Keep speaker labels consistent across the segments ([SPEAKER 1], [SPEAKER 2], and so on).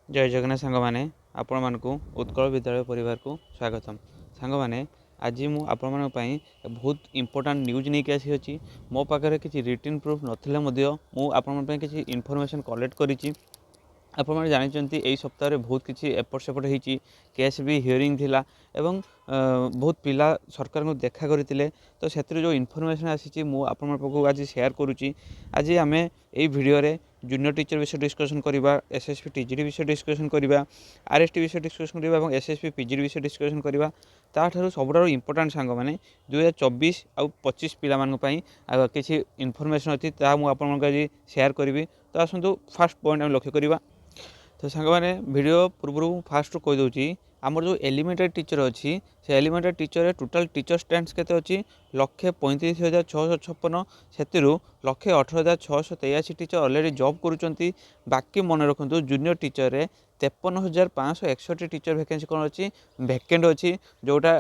[SPEAKER 1] जय जगन्नाथ सांग मैंने आपण मानक उत्कल विद्यालय परिवार को स्वागतम। सांग मैंने आज मु आपण बहुत इंपोर्टाट न्यूज नहीं कि आसी मो पाखे किसी रिटन प्रूफ ना आपण किसी इनफॉरमेशन कलेक्ट करी। आपने जानते यही सप्ताह बहुत किसी एपट सेपट होती केस भी हियरिंग थिला एवं बहुत पिला सरकार को देखा करते तो से जो इनफॉरमेशन आसी मुझे आज शेयर करुच्ची। आज आम यही भिडियो जूनियर टीचर विषय डिस्कसन करवा, एसएसपी टीजीडी विषय डिस्कसन करवा, आरएसटी विषय डिस्कसन करवा और एसएसपी पीजीडी विषय डिस्कसन करवा। ताठू सबुठ इंपोर्टाट सांग मैंने 2024 आउ 25 पाई किसी इनफॉरमेशन अच्छी मुझे शेयर करी। तो आसतु फास्ट पॉइंट आम लक्ष्य करवा। तो सांग मैंने वीडियो पूर्व फास्ट कहीदे आमर जो एलिमेंटारी टीचर अच्छी से एलिमेंटारी टीचर टोटाल टीचर स्टैंड्स केते अच्छी 1,35,656 से 1,18,683 टीचर ऑलरेडी जॉब करुँच। बाकी मन रखु जूनियर टीचर रे 53,561 टीचर वैकेंसी कौन अच्छी वैकेंट अच्छी जोटा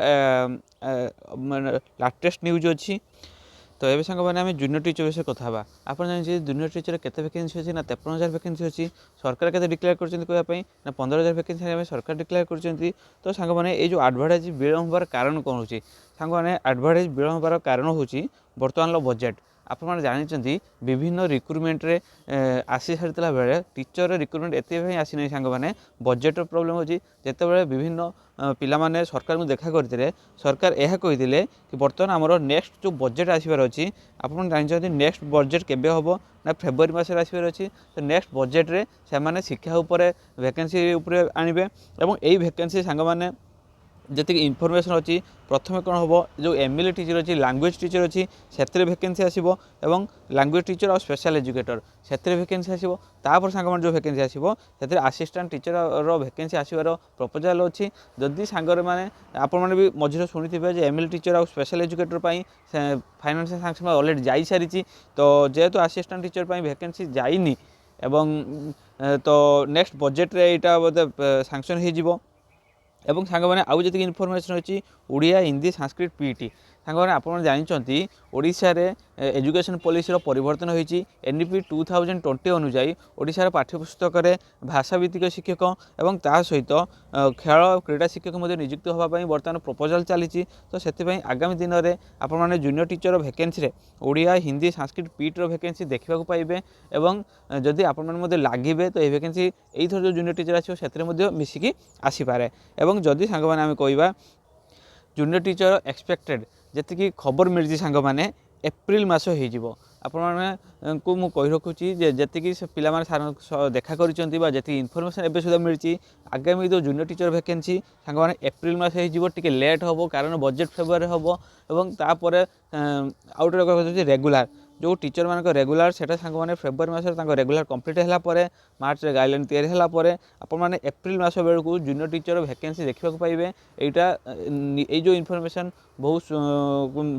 [SPEAKER 1] लाटेस्ट न्यूज अच्छी। तो ये सांग मैंने आम जूनियर टीचर विषय कथा आप जानते जूनियर टीचर केते वैकेंसी अच्छी ना 53,000 वैकेंसी अच्छी। सरकार केते डिक्लेयर करवाई ना 15,000 वैकेंसी सरकार डिक्लेयर कर। तो सांग मैंने ये जो एडवर्टाइज विलम्ब होबार कारण कौन हो सांग मैंने एडवर्टाइज विलम्ब होबार कारण हूँ बर्तमान बजेट। आपने जानते विभिन्न रिक्रुटमेंट रे आसी सारी बेले टीचर रिक्रुटमेंट एत आसी ना सांग मैंने बजेट प्रोब्लेम होची। जिते विभिन्न पिला माने सरकार को देखा करते सरकार यह कही कि बर्तमान आमर नेक्स्ट जो बजेट आसबार अच्छी आपन जानते नेक्स्ट बजेट केबे हम ना फेब्रुआरी मसरे आसबार अच्छी। तो नेक्स्ट बजेट रे से माने शिक्षा उपरे वैकेंसी उपरे आनिबे एवं यही वैकेंसी सांग माने जी इनफॉरमेशन अच्छी प्रथम कौन हम जो एमएलए टीचर अच्छी लैंग्वेज टीचर अच्छी से वैकेंसी आसो एवं लैंग्वेज टीचर और स्पेशल एजुकेटर से वैकेंसी आसो। तापर सांग जो वैकेंसी आसो से आसिस्टेंट टीचर वैकेंसी आसबार प्रपोजाल अच्छी। जदि सांगर मैंने आपने भी मझे शुणी एमएलए टीचर और special educator financial sanction already जा सारी। तो जेहेतु आसिस्टेंट टीचर वैकेंसी जाइनी एवं तो नेक्स्ट बजेट रे यहाँ बोधे सैंक्शन हो। एवं सांग मैंने आउ जी इनफॉरमेशन अच्छी ओडिया हिंदी संस्कृत पीईटी सांग मैंने आप जानते ओडिशा रे एजुकेशन पॉलिसी परिवर्तन होती एनईपी 2020 अनुजाई ओडिशा पाठ्यपुस्तक में भाषाभित्तिक शिक्षक एवं ता सहित खेल क्रीड़ा शिक्षक नियुक्त होगापी बर्तमान प्रपोजाल चली। तो से आगामी दिन में आपने junior teacher vacancy Odia Hindi Sanskrit PET vacancy देखा पाइबे एवं जदि आपने लगे तो ये वैकेंसी यही जो जूनियर टीचर आसो से मिसिकी आसीपे। एवं जदि सांग मैंने आम कह जूनियर टीचर एक्सपेक्टेड जी खबर मिली सांग मैंने एप्रिल मास हो आपको मु कही रखुची जी से पिला सार देखा कर इनफॉरमेशन एवं सुधा मिली आगामी जो जूनियर टीचर वैकेंसी सांग मैंने एप्रिल मास हो लेट हम कारण बजेट फेब्रुआरी हम एवं तापर आउ गोटे रेगुलर जो टीचर मान रेगुलर से सांग मैंने फेब्रुआरी मस रेगुलर कंप्लीट है मार्च रे गाइडलाइन तैयारी है आपने एप्रिल मास बेलू जूनियर टीचर वैकेंसी देखा पाइबे। यही जो इनफॉरमेशन बहुत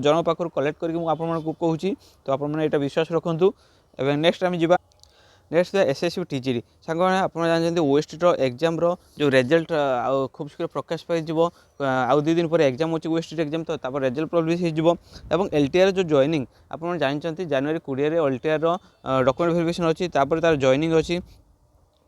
[SPEAKER 1] जन पाखर कलेक्ट करके कहूँ। तो आपने विश्वास रखु। एवं नेक्स्ट आम जा नेक्स्ट एसएससी टीजीडी सांग मैंने आप जानते ओएसटी एग्जाम जो रिजल्ट खूब शीघ्र प्रकाश पाई आउ 2 दिन पर एग्जाम अच्छी ओएसटी एग्जाम तो रिजल्ट पब्लिश हो। एलटीआर जो जॉइनिंग आप जानते जनवरी 20 एलटीआर डॉक्यूमेंट वेरिफिकेशन अच्छी तार जॉइनिंग अच्छी।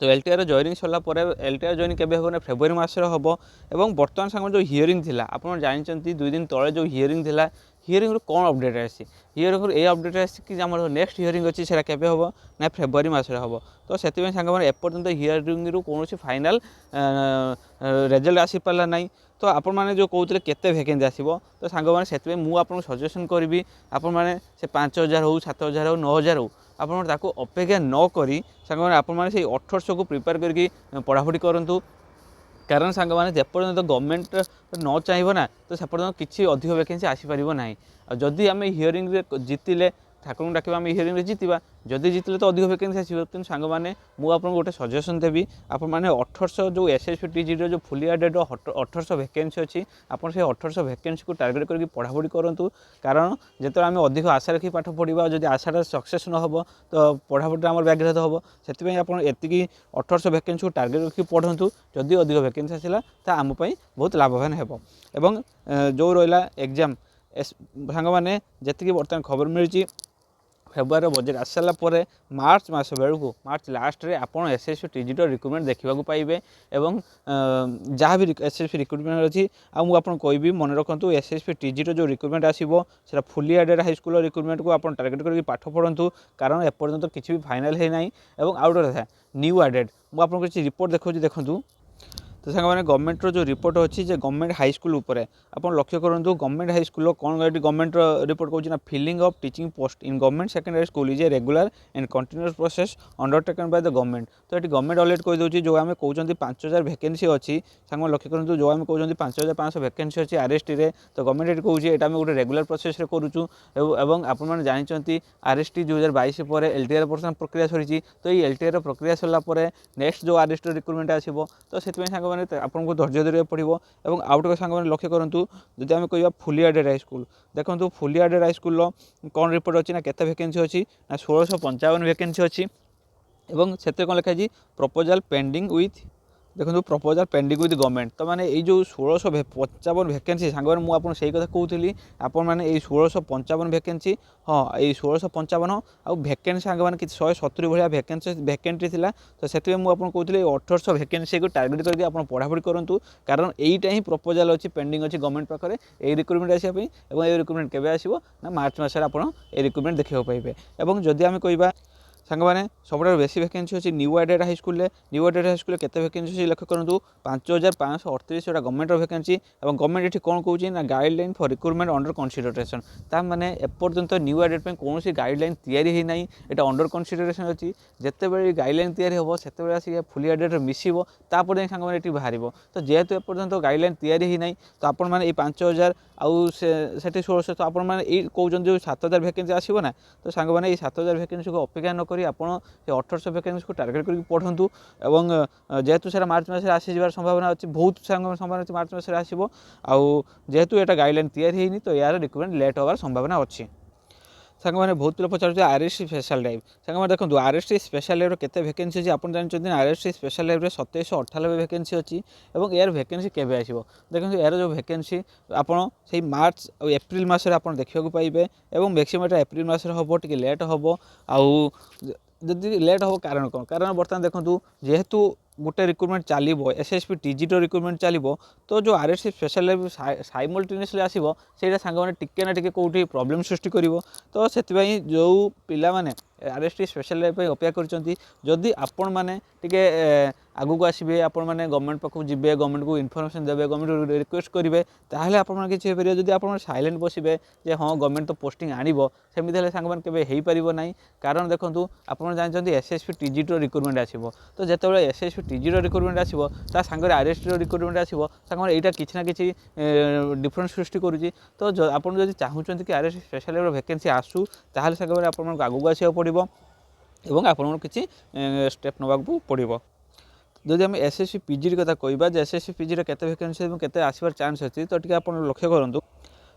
[SPEAKER 1] तो एलटीआर जॉइनिंग सरला एलटीआर जॉइनिंग केबे हो ना फेब्रुआरी मास हम एवं बर्तमान सांग जो हियरिंग थिला आप जानते 2 दिन तले जो हियरिंग थिला हियरिंग कौन अपडेट आसी हियरिंग ये अपडेट आसी कि नेक्स्ट हियरिंग अच्छी से केबे हम ना फेब्रुआरी मास हम। तो से सांग मैंने एपर्यंत हियरिंग कौन फाइनाल रिजल्ट आसी पारा ना। तो आप जो कहते केते वैकेंसी आसो तो सांग मैंने से मुझे सजेसन करी आपने से 5,000 हो 7,000 हो 9,000 हो आपको अपेक्षा नक सांग मैंने आपने से 1800 को प्रिपेयर करके पढ़ापढ़ी करूँ। कारण सांग मैंने जेपर्यंत गवर्नमेंट न चाहिए ना तो से पर्यटन किसी अधिक वैकेंसी आसीपार ना। जदि आम हियरिंग जीतिले ठाकुर डाक आम हियरिंग जीतवा जदि जीतले तो अधिक वैकेंसी आसो। कि सांग मैंने मुझे गोटे सजेसन देवी आपने 1800 जो एसएससी टीजीडी जो फुली एडेड 1800 वैकेंसी अच्छी आप 1800 वैकेंसी को टार्गेट करके पढ़ापढ़ी करूँ। कारण जो आम अधिक आशा रखी पाठ पढ़ा जब आशा सक्सेस न हो तो पढ़ापढ़ी आम व्याघात हम से आप 1800 वैकेंसी को टार्गेट रखी पढ़ु जदि अधिक वैकेंसी आसला तो आमपाई बहुत लाभवान हो। एवं जो रहा एग्जाम सांग मैंने जी बर्तमान खबर मिली फेब्रुआरी बजेट आसी सारा पर मार्च मास बेलू मार्च लास्ट रे आप एसएससी टीजीटी रिक्रुटमेंट देखा पाइबे एवं जहाँ भी एसएससी रिक्रुटमेंट अच्छी आपको कहबी मन रखु एसएससी टीजीटी जो रिक्रुटमेंट आसो से फुली एडेड हाईस्कल रिक्रुटमेंट को आप टार्गेट करके पाठ पढ़ु कारण एपर्यंत किसी भी फाइनाल है ना और आउट कथा न्यू एडेड मुझे आपको किसी रिपोर्ट देखा देखूँ तो सांग मैंने गवर्नमेंट जो रिपोर्ट अच्छी गवर्नमेंट हाईस्कल आप लक्ष्य करूँ गवर्नमेंट हाईस्कल कौन गवर्नमेंट रिपोर्ट कौन filling of teaching post in government secondary school is a regular and continuous process undertaken by the government तो ये गवर्नमेंट अलरेडी कहीदे जो आम कहते 5000 वैकेंसी अच्छी सांग लक्ष्य करूँ जो आम कहते 5500 वैकेंसी अच्छी आरएसटी रे तो गवर्नमेंट ये कहूँ ये गोटे रेगुलर प्रोसेस करूँ और आपने जानते आरएसटी 2022 पर एलटीआर पर्सन प्रक्रिया सरी तो ये एलटीआर प्रक्रिया सरला नेक्स्ट जो आरएसटी रिक्रुटमेंट आसो तो से सांग आपको धैर्य धरने पड़ो और आउट सांग मैंने लक्ष्य करूँ जदि आम कह फुली एडेड हाईस्कल देखो फुली एडेड हाईस्कल कौन रिपोर्ट अच्छी ना केते वैकेंसी अच्छी ना 1655 वैकेंसी अच्छी और से कौन लिखाई प्रपोजल पेंडिंग विथ देखो प्रपोजल पेंडिंग विथ गवर्नमेंट तो मैंने ये जो 1655 वैकेंसी सांग मुझे से कथा कहती आपने ये 1655 वैकेंसी हाँ ये 1655 आउ वैकेंसी सांग मैंने कि 170 भाया वैकेंसी थी तो से मुझे कहती 1800 वैकेंसी को टार्गेट करके आप पढ़ापढ़ी करूँ कारण यहीटा ही प्रपोजल अच्छी पेंडिंग अच्छी गवर्नमेंट पाखे ये रिक्रुटमेंट आसापी और ये रिक्रुटमेंट केवे आसो ना मार्च मस आप रिक्रुटमेंट देखा पाइबे और जदि आम कह सांग मैंने सब बेसी वैकेंसी अच्छी new aided high school new aided high school केते वैकेंसी अच्छी लक्ष्य करूँ 5538 वैकेंसी और गवर्नमेंट ये कौन कौन ना guideline for recruitment under consideration ता मैंने एपर्यंत न्यू एडेड कौन गाइडलाइन तैयारी होना यहाँ अंडर कंसीडरेशन अच्छी जिते बड़े गाइडलाइन तैयारी हम से आसिक फुली एडेड मिसब तापर सांग मैंने बाहर तो जेहेतु एपर्यंत गाइडलाइन तैयारी होना तो आपण मैंने 5000 आउ से 1600 तो आप कहते जो 7000 वैकेंसी आसो ना तो सांग मैंने ये 7000 वैकेंसी को अपेक्षा न करी आप 1800 वैकेंसी को टार्गेट करके पढ़ु और जेहेतु सारा मार्च मस आसीजार संभावना अच्छी बहुत संभावना अच्छी मार्च मस आसो आउ जेहेतु यहाँ गाइडलाइन तैयारी होनी तो यार रिक्रुटमेंट लेट होवार संभावना अच्छी सांग मैंने बहुत पिला पचार आरएसटी स्पेशल ड्राइव सांग मैंने देखो आरएसटी स्पेशल ड्राइव केते वैकेंसी अच्छी आप जानते आरएसटी स्पेशल ड्राइव 2798 वैकेंसी अच्छी और यार वैकेंसी केवे आसो देखो यार जो वैकेंसी आपड़ से मार्च और एप्रिल मस देखा पाइबे और मैक्सिमम एप्रिल मस हम टे लेट हम आउ जदि लेट हम कारण कौन कारण बर्तमान देखो जेहेतु गोटे रिक्रुटमेंट चलो एसएससी टीजीटी रिक्रुटमेंट चलो तो जो आरएसटी स्पेशल लाइफ साइमल्टेनियसली आसो से सांग मैंने टिके ना टिके कौटी प्रॉब्लम सृष्टि कर तो से जो पिला माने आरएसटी स्पेशल लाइफ अपेक्षा करदी आपण मैंने टिके आगू को आसबे आपण मैंने गवर्नमेंट पाखु जी गवर्नमेंट को इनफर्मेशन देवे गवर्नमेंट रिक्वेस्ट करेंगे ताहले आपण किसी हो पारे जदि आपण साइलेंट बसबे जे हाँ गवर्नमेंट तो पोस्टिंग आनिबो सेमिति हेले सांग मैंने केबे पारिबो नाही कारण देखंतु आपण जानचंती एसएससी टीजीटी रिक्रुटमेंट आसीबो तो जेतेबेले एसएससी टीजीटी रिक्रुटमेंट आसीबो ता सांगरे आरएसटी रिक्रुटमेंट आसीबो सांग मैंने एटा किछि ना किछि डिफरेंस सृष्टि करूची तो आपण जदि चाहुचंती कि आरएसटी स्पेशल वैकेंसी आसू ताहले सांग मैंने आपण आगू को आसिया पड़िबो एवं आपण किछि स्टेप नबाकू पड़िबो जदि आम एसएससी पीजी कथा कहबा एसएससी पीजी केते वैकेंसी केते आसबार चान्स अच्छी तो टिके आपण लक्ष्य करूँ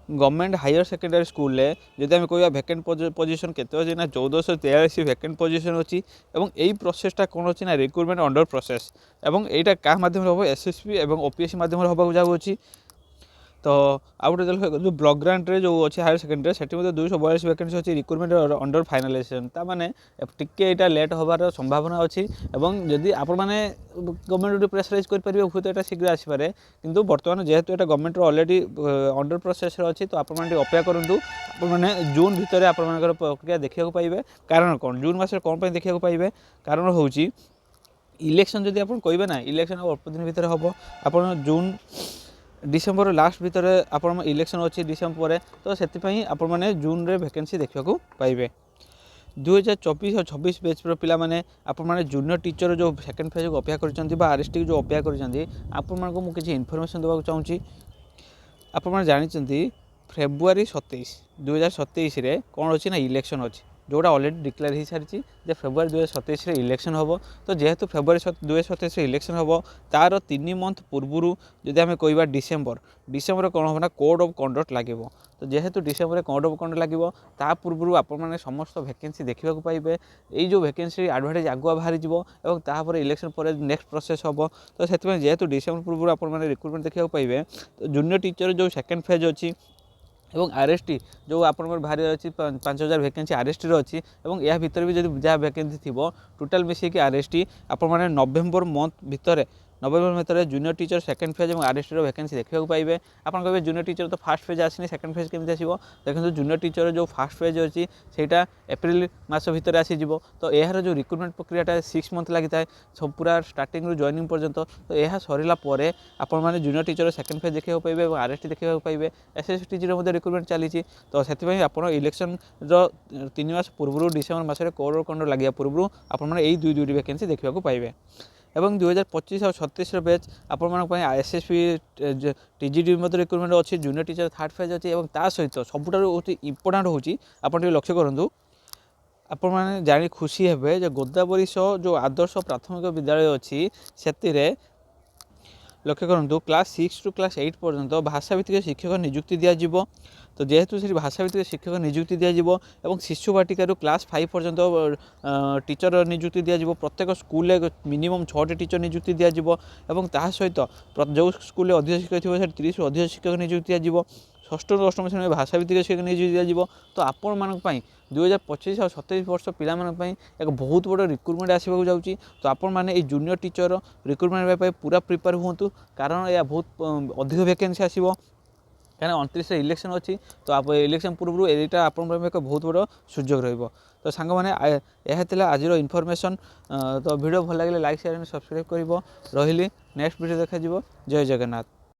[SPEAKER 1] गवर्नमेंट हायर सेकेंडरी स्कूल जदि आम कह वैकेंट पोजीशन केते अच्छी ना 1443 वैकेंट पोजीशन अच्छी और यही प्रोसेसटा कौन अच्छी ना रिक्रुटमेंट अंडर प्रोसेस और यहाँ क्या माध्यम हम एसएससी और ओपीएससी माध्यम होगा जाऊँगी तो आउ गोटे जो ब्लॉक ग्रांट रे जो अच्छे हायर सेकेंडरी से 242 वैकेंसी अच्छी रिक्रुटमेंट अंडर फाइनालाइजेशन ताने टिके यहाँ लेट होबार संभावना अच्छी और जदि आप गवर्नमेंट प्रेसराइज करेंगे हूँ तो यहाँ शीघ्र आसपे किंतु बर्तमान जेहेतु यहाँ गवर्नमेंट अलरेडी अंडर प्रोसेस अच्छी तो आप अपेक्षा करूँ आपने जून भितर आप प्रक्रिया देखा पाइबे कारण कौन जून मस कौन देखा पाइबे कारण हूँ इलेक्शन जदि आप कहे ना इलेक्शन अल्प दिन भितर हम आप जून डिसेम्बर लास्ट भितर आप इलेक्शन अच्छी डिसेम्बर तो से आपने जून रे वैकेंसी देखा पाइबे 2024 और 26 बैच पिला माने आपने जूनियर टीचर जो सेकेंड फेज को अपेक्षा कर आरएसटी जो अपेक्षा कर इनफर्मेशन देवाक चाहूँगी आपने जानते फेब्रुआरी 27 2027 रे कौन अच्छी ना इलेक्शन अच्छी जोटा अलरेडी डिक्लेयर हो सारी फेब्रुआरी 2027 इलेक्शन हम तो जेहेतु फेब्रुआरी 2027 इलेक्शन हम तार 3 मंथ पूर्व जदि आम कह डिसेम्बर कौन हम ना कोड ऑफ कंडक्ट लगे तो जेहेतु डिसेम्बर कोड ऑफ कंडक्ट लगे ता पूर्व आप समस्त वैकेंसी देखा पाइबे जो वैकेंसी एडवर्टाइज आगुआ बाहरी और तापर इलेक्शन पर नेक्स्ट प्रोसेस हम तो से जेहेतु डिसेम्बर पूर्व आप रिक्रुटमेंट देखा पाइबे तो जूनियर टीचर जो सेकेंड फेज अच्छी এবং आरएसटी जो आपंकर बाहर अच्छी 5000 वैकेंसी आरएसटी अच्छी और या भितर भी जब जहाँ वैकेंसी थी टोटाल मिसेक आरएसटी आपने नवेम्बर मंथ भितर नवेम्बर भितर जूनियर टीचर सेकेंड फेज और आरएसटी वैकेंसी देखा पाइबे। आप कहे जूनियर टीचर तो फास्ट फेज आसनी सेकेंड फेज केमी आसो देखो जूनियर टीचर जो फास्ट फेज अच्छी सेटा एप्रिल मास भितर आसीज तो यार जो रिक्रुटमेंट प्रक्रियाटा 6 मंथ लगी था सब पूरा स्टार्टिंग जॉइनिंग पर्यंत तो यह सरला आपण मैंने जूनियर टीचर सेकेंड फेज देखा पाइबे और आरएसटी देखा पाइबे एसएसटी रिक्रुटमेंट चली तो से आप इलेक्शन 3 मास पूर्व डिसेम्बर मसरे कोड कंड लगे पूर्व आपने दुईटी वैकेंसी देखा पाइबे। एवं 2025 और 36 बैच आपण एसएसपी टीजीडी रिक्रुटमेंट अच्छी जूनियर टीचर थर्ड फेज अच्छी और ता सहित सबुठ इम्पोर्टाट हूँ आप लक्ष्य करूँ आपण मैंने जानी खुशी हे जो गोदावरीश जो आदर्श प्राथमिक विद्यालय अच्छी से लक्ष्य करूँ क्लास 6 टू क्लास 8 पर्यंत भाषाभित्तिक शिक्षक नियुक्ति दिज्व तो जेहेतु से भाषाभित्तिक शिक्षक नियुक्ति दिज्व और शिशु बाटिकार क्लास 5 पर्यंत टीचर नियुक्ति दिज्व प्रत्येक स्कूल मिनिमम 6टी टीचर नियुक्ति दिज्व और ता सहित जो स्कूल अधिक शिक्षक थी 30 अधिक शिक्षक नियुक्ति दिज्व षष्ठ और अष्टम श्रेणी भाषाभित्तिक शिक्षक नियुक्ति दिज्व तो आपण मान 2025 और 27 वर्ष पाई एक बहुत बड़ रिक्रुटमेंट आसवाक जाऊँगी तो आपण मैंने जूनियर टीचर रिक्रुटमेंट पूरा प्रिपेयर हूँ कारण यह बहुत अधिक वैकेंसी आसो क्या 29 इलेक्शन अच्छी तो आप इलेक्शन पूर्व यहाँ आप बहुत बड़ सुजोग रही तो सांग मैंने यह आज इनफॉरमेशन तो वीडियो भल लगे लाइक शेयर सब्सक्राइब कर रही नेक्स्ट वीडियो देखा जय जगन्नाथ।